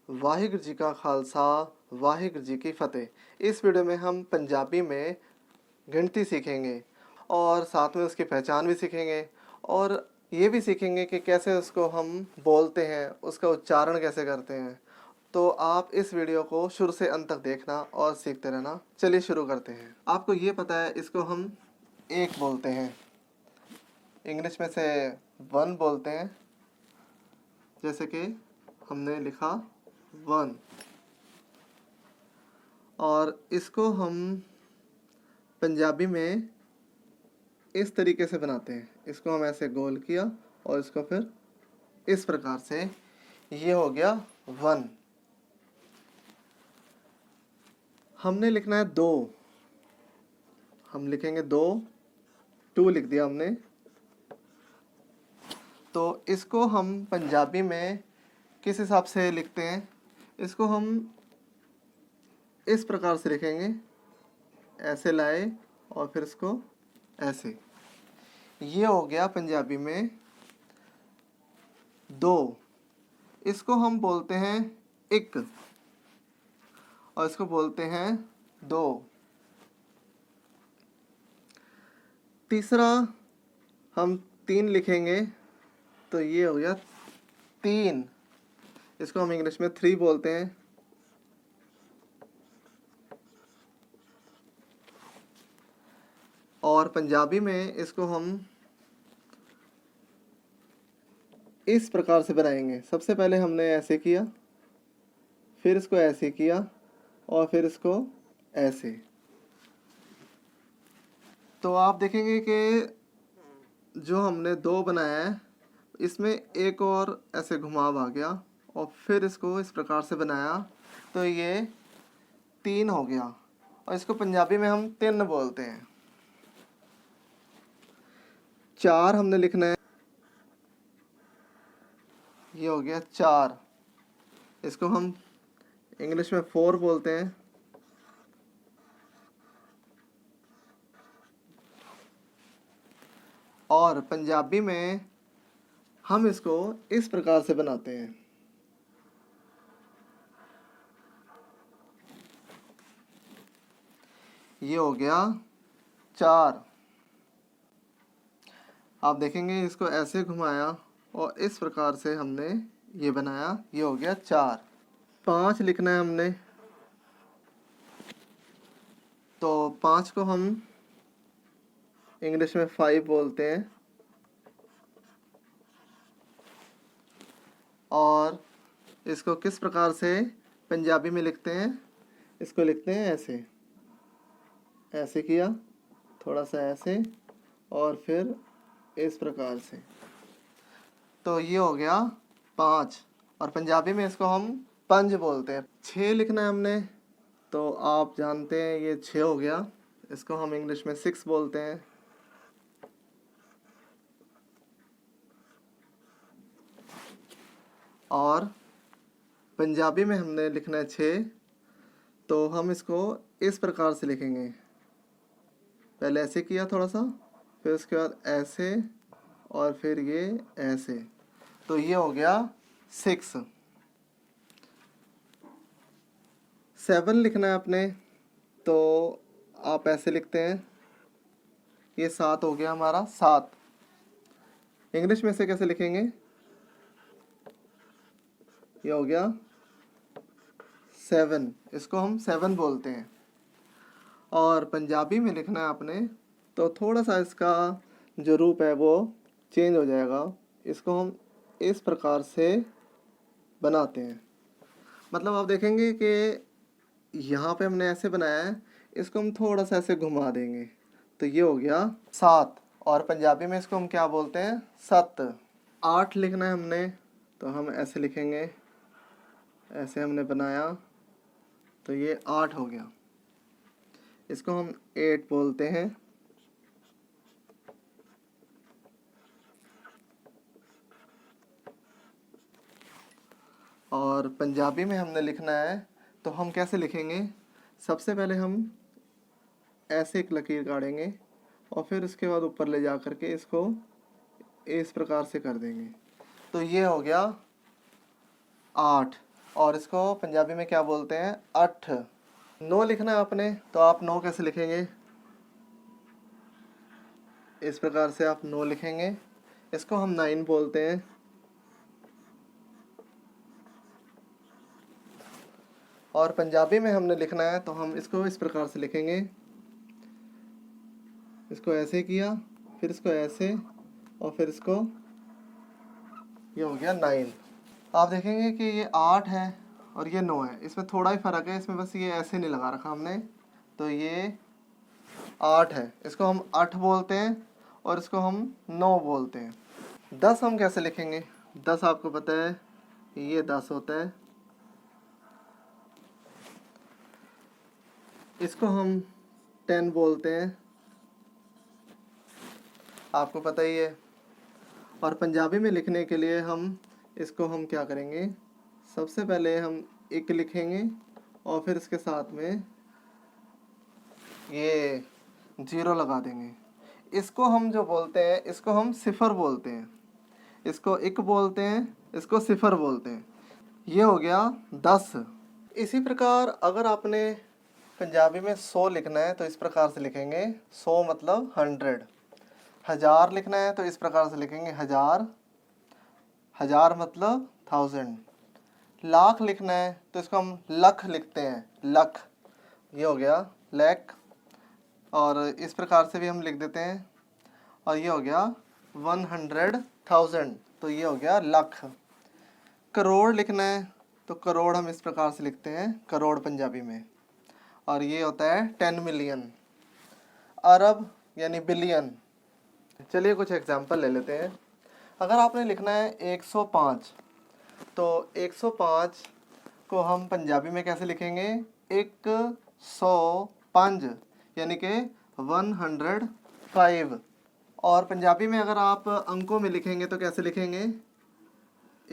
वाहिगुरू जी का खालसा वाहिगुरू जी की फ़तेह। इस वीडियो में हम पंजाबी में गिनती सीखेंगे और साथ में उसकी पहचान भी सीखेंगे और ये भी सीखेंगे कि कैसे उसको हम बोलते हैं, उसका उच्चारण कैसे करते हैं। तो आप इस वीडियो को शुरू से अंत तक देखना और सीखते रहना। चलिए शुरू करते हैं। आपको ये पता है इसको हम एक बोलते हैं, इंग्लिश में से वन बोलते हैं। जैसे कि हमने लिखा वन, और इसको हम पंजाबी में इस तरीके से बनाते हैं। इसको हम ऐसे गोल किया और इसको फिर इस प्रकार से, ये हो गया वन। हमने लिखना है दो, हम लिखेंगे दो, टू लिख दिया हमने। तो इसको हम पंजाबी में किस हिसाब से लिखते हैं, इसको हम इस प्रकार से लिखेंगे, ऐसे लाए और फिर इसको ऐसे। ये हो गया पंजाबी में दो। इसको हम बोलते हैं एक और इसको बोलते हैं दो। तीसरा हम तीन लिखेंगे तो ये हो गया तीन। इसको हम इंग्लिश में थ्री बोलते हैं। और पंजाबी में इसको हम इस प्रकार से बनाएंगे। सबसे पहले हमने ऐसे किया, फिर इसको ऐसे किया और फिर इसको ऐसे। तो आप देखेंगे कि जो हमने दो बनाया है इसमें एक और ऐसे घुमाव आ गया और फिर इसको इस प्रकार से बनाया तो ये तीन हो गया। और इसको पंजाबी में हम तिन बोलते हैं। चार हमने लिखना है, ये हो गया चार। इसको हम इंग्लिश में फोर बोलते हैं। और पंजाबी में हम इसको इस प्रकार से बनाते हैं। ये हो गया चार। आप देखेंगे इसको ऐसे घुमाया और इस प्रकार से हमने ये बनाया, ये हो गया चार। पाँच लिखना है हमने, तो पाँच को हम इंग्लिश में फाइव बोलते हैं। और इसको किस प्रकार से पंजाबी में लिखते हैं, इसको लिखते हैं ऐसे, ऐसे किया, थोड़ा सा ऐसे और फिर इस प्रकार से। तो ये हो गया पाँच। और पंजाबी में इसको हम पंज बोलते हैं। छः लिखना है हमने, तो आप जानते हैं ये छः हो गया। इसको हम इंग्लिश में सिक्स बोलते हैं। और पंजाबी में हमने लिखना है छः, तो हम इसको इस प्रकार से लिखेंगे। पहले ऐसे किया थोड़ा सा, फिर उसके बाद ऐसे और फिर ये ऐसे। तो ये हो गया सिक्स। सेवन लिखना है अपने, तो आप ऐसे लिखते हैं, ये सात हो गया हमारा, सात। इंग्लिश में से कैसे लिखेंगे, ये हो गया सेवन। इसको हम सेवन बोलते हैं। और पंजाबी में लिखना है आपने, तो थोड़ा सा इसका जो रूप है वो चेंज हो जाएगा। इसको हम इस प्रकार से बनाते हैं। मतलब आप देखेंगे कि यहाँ पे हमने ऐसे बनाया है, इसको हम थोड़ा सा ऐसे घुमा देंगे तो ये हो गया सात। और पंजाबी में इसको हम क्या बोलते हैं, सत। आठ लिखना है हमने, तो हम ऐसे लिखेंगे, ऐसे हमने बनाया तो ये आठ हो गया। इसको हम एट बोलते हैं। और पंजाबी में हमने लिखना है तो हम कैसे लिखेंगे, सबसे पहले हम ऐसे एक लकीर काटेंगे और फिर उसके बाद ऊपर ले जा करके इसको इस प्रकार से कर देंगे। तो ये हो गया आठ। और इसको पंजाबी में क्या बोलते हैं, 8। 9 लिखना है आपने, तो आप 9 कैसे लिखेंगे, इस प्रकार से आप 9 लिखेंगे। इसको हम 9 बोलते हैं। और पंजाबी में हमने लिखना है तो हम इसको इस प्रकार से लिखेंगे, इसको ऐसे किया, फिर इसको ऐसे, और फिर इसको, ये हो गया 9। आप देखेंगे कि ये 8 है और ये 9 है, इसमें थोड़ा ही फ़र्क है, इसमें बस ये ऐसे नहीं लगा रखा हमने, तो ये 8 है, इसको हम 8 बोलते हैं और इसको हम 9 बोलते हैं। 10 हम कैसे लिखेंगे, 10 आपको पता है ये 10 होता है, इसको हम 10 बोलते हैं, आपको पता ही है। और पंजाबी में लिखने के लिए इसको हम क्या करेंगे, सबसे पहले हम 1 लिखेंगे और फिर इसके साथ में ये 0 लगा देंगे। इसको हम जो बोलते हैं, इसको हम सिफर बोलते हैं, इसको 1 बोलते हैं, इसको सिफर बोलते हैं। ये हो गया 10। इसी प्रकार अगर आपने पंजाबी में 100 लिखना है तो इस प्रकार से लिखेंगे, 100 मतलब 100। 1000 लिखना है तो इस प्रकार से लिखेंगे 1000, 1000 मतलब 1000। लाख लिखना है तो इसको हम लख लिखते हैं, लख, ये हो गया लैख। और इस प्रकार से भी हम लिख देते हैं, और ये हो गया 100,000, तो ये हो गया लाख। करोड़ लिखना है तो करोड़ हम इस प्रकार से लिखते हैं, करोड़ पंजाबी में, और ये होता है 10 मिलियन। अरब यानी बिलियन। चलिए कुछ एग्जांपल ले लेते हैं। अगर आपने लिखना है 105, तो 105 को हम पंजाबी में कैसे लिखेंगे, 105, यानी कि 105। और पंजाबी में अगर आप अंकों में लिखेंगे तो कैसे लिखेंगे,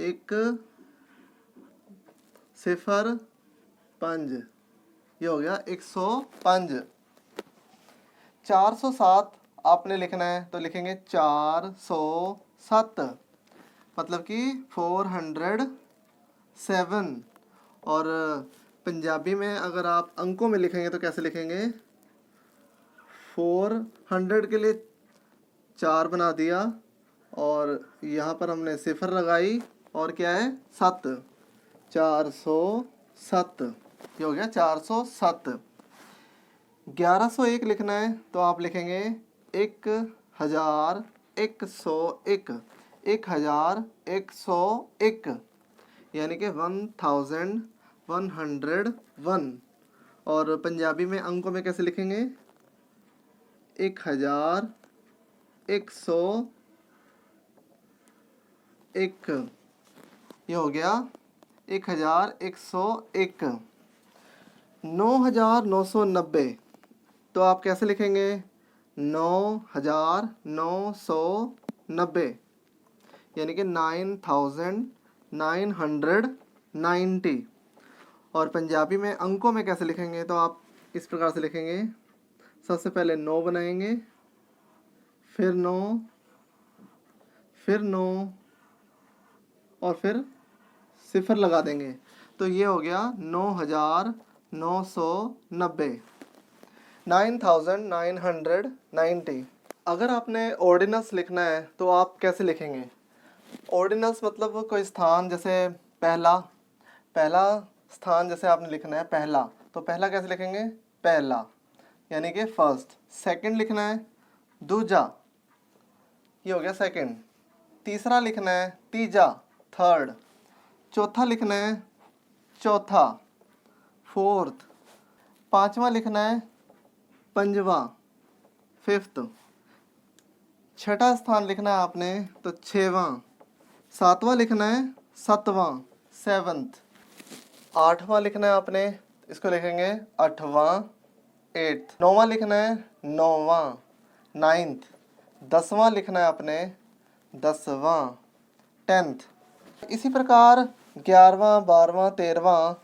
1 0 5, ये हो गया 105। 407 आपने लिखना है तो लिखेंगे 407, मतलब कि 407। और पंजाबी में अगर आप अंकों में लिखेंगे तो कैसे लिखेंगे, 400 के लिए 4 बना दिया, और यहाँ पर हमने सिफर लगाई, और क्या है 7, 407, ये हो गया 407। 1101 लिखना है तो आप लिखेंगे 1101, 1101, यानी कि 1101। और पंजाबी में अंकों में कैसे लिखेंगे, 1101, ये हो गया 1101। 9990, तो आप कैसे लिखेंगे, 9990, यानी कि 9990। और पंजाबी में अंकों में कैसे लिखेंगे, तो आप इस प्रकार से लिखेंगे, सबसे पहले 9 बनाएंगे, फिर 9, फिर 9, और फिर सिफर लगा देंगे, तो ये हो गया 9990, 9990। अगर आपने ऑर्डिनल्स लिखना है तो आप कैसे लिखेंगे, ऑर्डिनल्स मतलब कोई स्थान, जैसे पहला स्थान जैसे आपने लिखना है पहला, तो पहला कैसे लिखेंगे, पहला, यानी कि फर्स्ट। सेकंड लिखना है दूजा, ये हो गया सेकंड। तीसरा लिखना है तीजा, थर्ड। चौथा लिखना है चौथा, फोर्थ। पांचवा लिखना है पंजवा, फिफ्थ। छठा स्थान लिखना है आपने तो छठवां। सातवां लिखना है सातवां, सेवंथ। आठवां लिखना है आपने, इसको लिखेंगे आठवां, एट्थ। नौवां लिखना है नौवां, नाइन्थ। 10वां लिखना है आपने 10वां, 10th। इसी प्रकार 11वां, 12वां, 13वां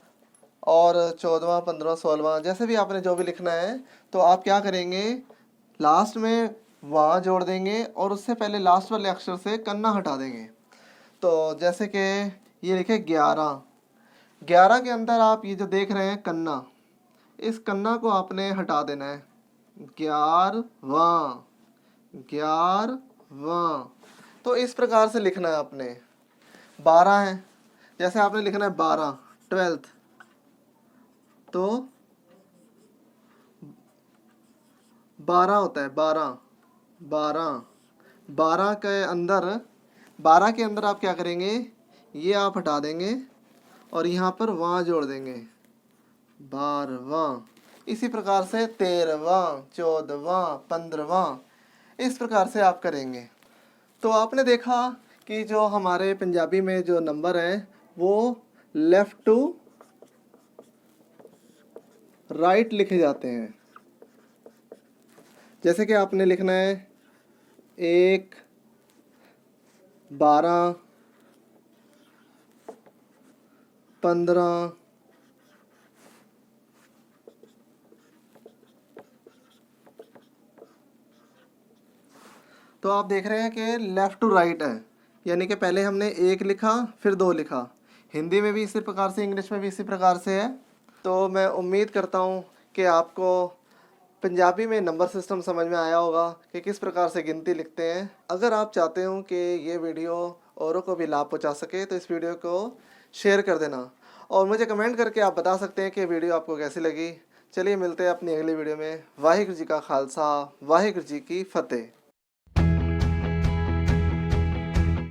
और 14वां, 15वां, 16वां, जैसे भी आपने जो भी लिखना है, तो आप क्या करेंगे, लास्ट में वहाँ जोड़ देंगे और उससे पहले लास्ट वाले अक्षर से कन्ना हटा देंगे। तो जैसे कि ये लिखे 11, 11 के अंदर आप ये जो देख रहे हैं कन्ना, इस कन्ना को आपने हटा देना है। 11वां, 11वां। तो इस प्रकार से लिखना है आपने। 12 है, जैसे आपने लिखना है 12, 12th, तो 12 होता है, 12, 12, 12 के अंदर आप क्या करेंगे, ये आप हटा देंगे और यहाँ पर वां जोड़ देंगे, 12वां। इसी प्रकार से 13वां, 14वां, 15वां, इस प्रकार से आप करेंगे। तो आपने देखा कि जो हमारे पंजाबी में जो नंबर हैं वो लेफ़्ट टू राइट लिखे जाते हैं। जैसे कि आपने लिखना है 1, 12, 15, तो आप देख रहे हैं कि लेफ़्ट टू राइट है, यानी कि पहले हमने 1 लिखा फिर 2 लिखा। हिंदी में भी इसी प्रकार से, इंग्लिश में भी इसी प्रकार से है। तो मैं उम्मीद करता हूँ कि आपको पंजाबी में नंबर सिस्टम समझ में आया होगा कि किस प्रकार से गिनती लिखते हैं। अगर आप चाहते हो कि ये वीडियो औरों को भी लाभ पहुँचा सके तो इस वीडियो को शेयर कर देना और मुझे कमेंट करके आप बता सकते हैं कि वीडियो आपको कैसी लगी। चलिए मिलते हैं अपनी अगली वीडियो में। वाहिगुरू जी का खालसा, वाहिगुरू जी की फतेह।